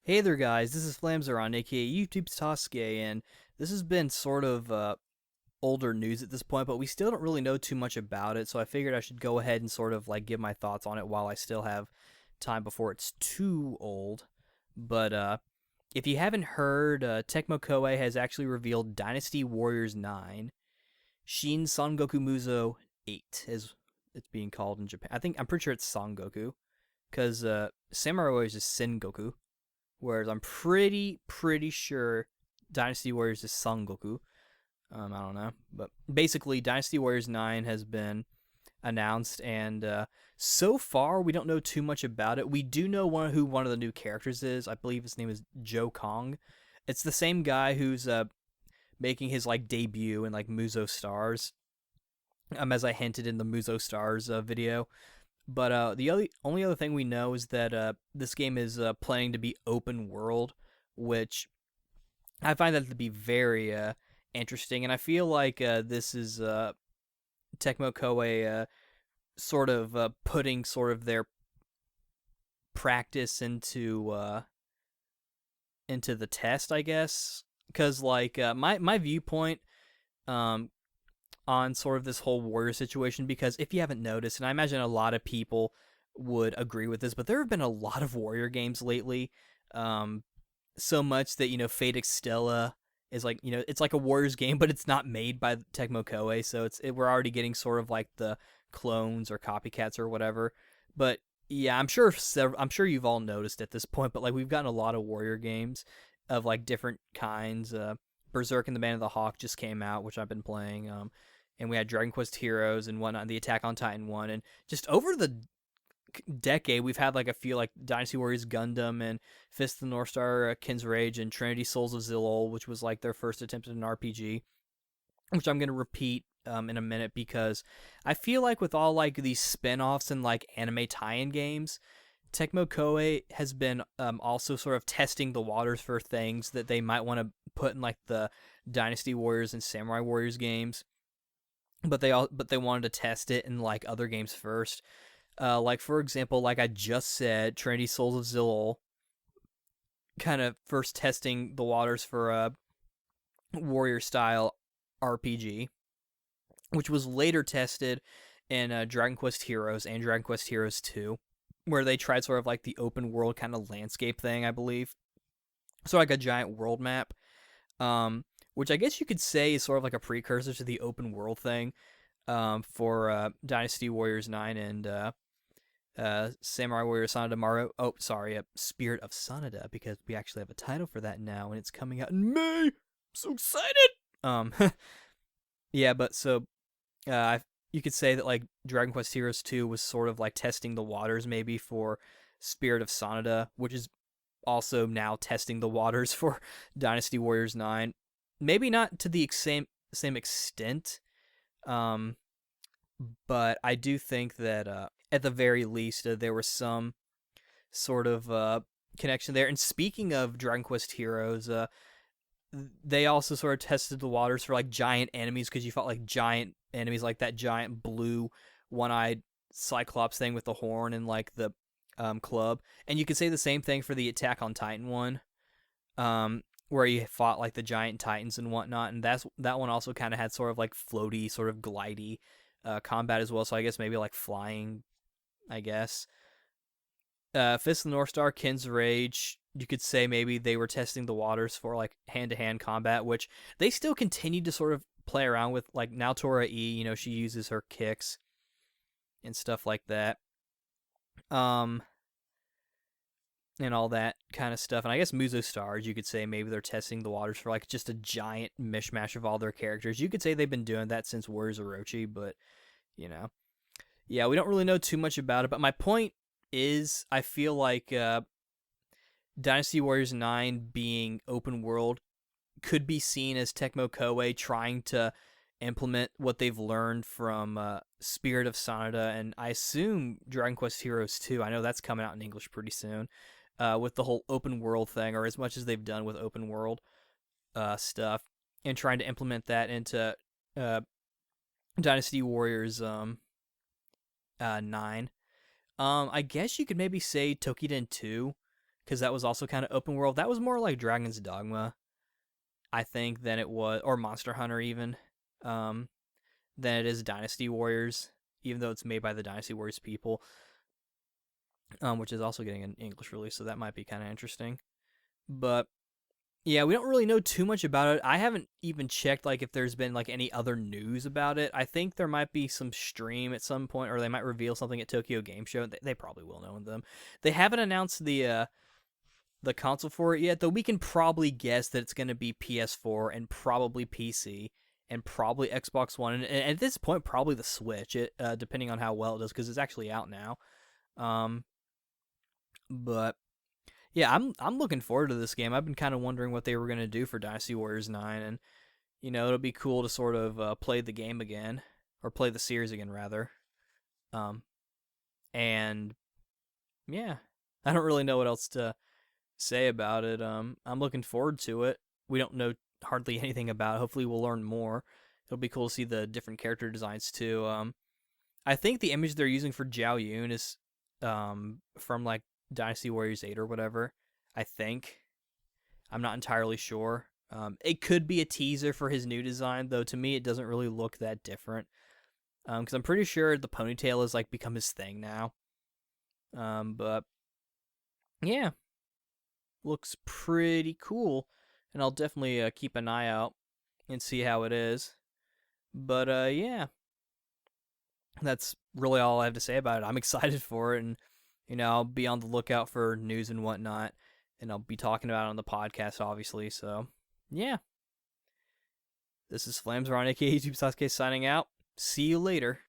Hey there, guys. This is Flamzeron, aka YouTube's Tasuke, and this has been sort of older news at this point, but we still don't really know too much about it. So I figured I should go ahead and sort of like give my thoughts on it while I still have time before it's too old. But if you haven't heard, Tecmo Koei has actually revealed Dynasty Warriors 9, Shin Son Goku Muso 8, as it's being called in Japan. I'm pretty sure it's Son Goku, because Samurai Warriors is Sen Goku. Whereas I'm pretty sure Dynasty Warriors is Son Goku. I don't know, but basically Dynasty Warriors 9 has been announced, and so far we don't know too much about it. We do know who one of the new characters is. I believe his name is Joe Kong. It's the same guy who's making his like debut in like Muso Stars. As I hinted in the Muso Stars video. But the only other thing we know is that this game is planning to be open world, which I find that to be very interesting. And I feel like this is Tecmo Koei sort of putting sort of their practice into the test, I guess. Because like my viewpoint um, on sort of this whole warrior situation, because if you haven't noticed, and I imagine a lot of people would agree with this, but there have been a lot of warrior games lately. Um, so much that, Fate Extella is like, it's like a warriors game, but it's not made by Tecmo Koei, so we're already getting sort of like the clones or copycats or whatever. But yeah, I'm sure you've all noticed at this point, but like we've gotten a lot of warrior games of like different kinds. Berserk and the Band of the Hawk just came out, which I've been playing. And we had Dragon Quest Heroes and whatnot, the Attack on Titan one, and just over the decade, we've had like a few like Dynasty Warriors Gundam and Fist of the North Star, Kin's Rage, and Trinity Souls of Zilol, which was like their first attempt at an RPG, which I'm gonna repeat in a minute because I feel like with all like these spin-offs and like anime tie-in games, Tecmo Koei has been also sort of testing the waters for things that they might want to put in like the Dynasty Warriors and Samurai Warriors games, but they wanted to test it in like other games first. Like for example, like I just said, Trinity Souls of Zilol, kind of first testing the waters for a warrior style RPG, which was later tested in Dragon Quest Heroes and Dragon Quest Heroes 2, where they tried sort of like the open world kind of landscape thing, I believe. So like a giant world map, which I guess you could say is sort of like a precursor to the open world thing for Dynasty Warriors 9 and Samurai Warrior Sonata Maru. Oh, sorry, Spirit of Sonata, because we actually have a title for that now, and it's coming out in May. I'm so excited. Um, yeah, but so you could say that like Dragon Quest Heroes 2 was sort of like testing the waters maybe for Spirit of Sonata, which is also now testing the waters for Dynasty Warriors 9. Maybe not to the same extent, um, but I do think that at the very least there was some sort of connection there. And speaking of Dragon Quest Heroes, they also sort of tested the waters for like giant enemies, because you fought like giant enemies like that giant blue one-eyed Cyclops thing with the horn and like the club. And you could say the same thing for the Attack on Titan one, where you fought like the giant titans and whatnot. And that one also kind of had sort of like floaty, sort of glidey combat as well. So I guess maybe like flying, I guess. Fist of the North Star, Kin's Rage, you could say maybe they were testing the waters for like hand-to-hand combat, which they still continue to sort of play around with. Like Naotora E, she uses her kicks and stuff like that. And all that kind of stuff. And I guess Muso Stars, you could say maybe they're testing the waters for like just a giant mishmash of all their characters. You could say they've been doing that since Warriors Orochi, but yeah, we don't really know too much about it. But my point is, I feel like Dynasty Warriors 9 being open world could be seen as Tecmo Koei trying to implement what they've learned from Spirit of Sonata, and I assume Dragon Quest Heroes 2. I know that's coming out in English pretty soon, with the whole open world thing, or as much as they've done with open world stuff, and trying to implement that into Dynasty Warriors 9. I guess you could maybe say Tokiden 2, because that was also kind of open world. That was more like Dragon's Dogma, I think, than it was, or Monster Hunter even, um, than it is Dynasty Warriors, even though it's made by the Dynasty Warriors people, which is also getting an English release, so that might be kind of interesting. But yeah, we don't really know too much about it. I haven't even checked like if there's been like any other news about it. I think there might be some stream at some point, or they might reveal something at Tokyo Game Show. They probably will know them. They haven't announced the console for it yet, though we can probably guess that it's going to be PS4 and probably PC and probably Xbox One, and at this point probably the Switch, depending on how well it does, because it's actually out now. Um, but yeah, I'm looking forward to this game. I've been kind of wondering what they were going to do for Dynasty Warriors 9, and it'll be cool to sort of play the game again, or play the series again rather. Um, and yeah, I don't really know what else to say about it. I'm looking forward to it. We don't know hardly anything about it. Hopefully we'll learn more. It'll be cool to see the different character designs too. I think the image they're using for Zhao Yun is from like Dynasty Warriors 8 or whatever. I think. I'm not entirely sure. It could be a teaser for his new design, though to me it doesn't really look that different. Because I'm pretty sure the ponytail has like become his thing now. But yeah, looks pretty cool, and I'll definitely keep an eye out and see how it is. But yeah, that's really all I have to say about it. I'm excited for it, and I'll be on the lookout for news and whatnot, and I'll be talking about it on the podcast, obviously. So yeah, this is Flamesron, aka YouTube Sasuke, signing out. See you later.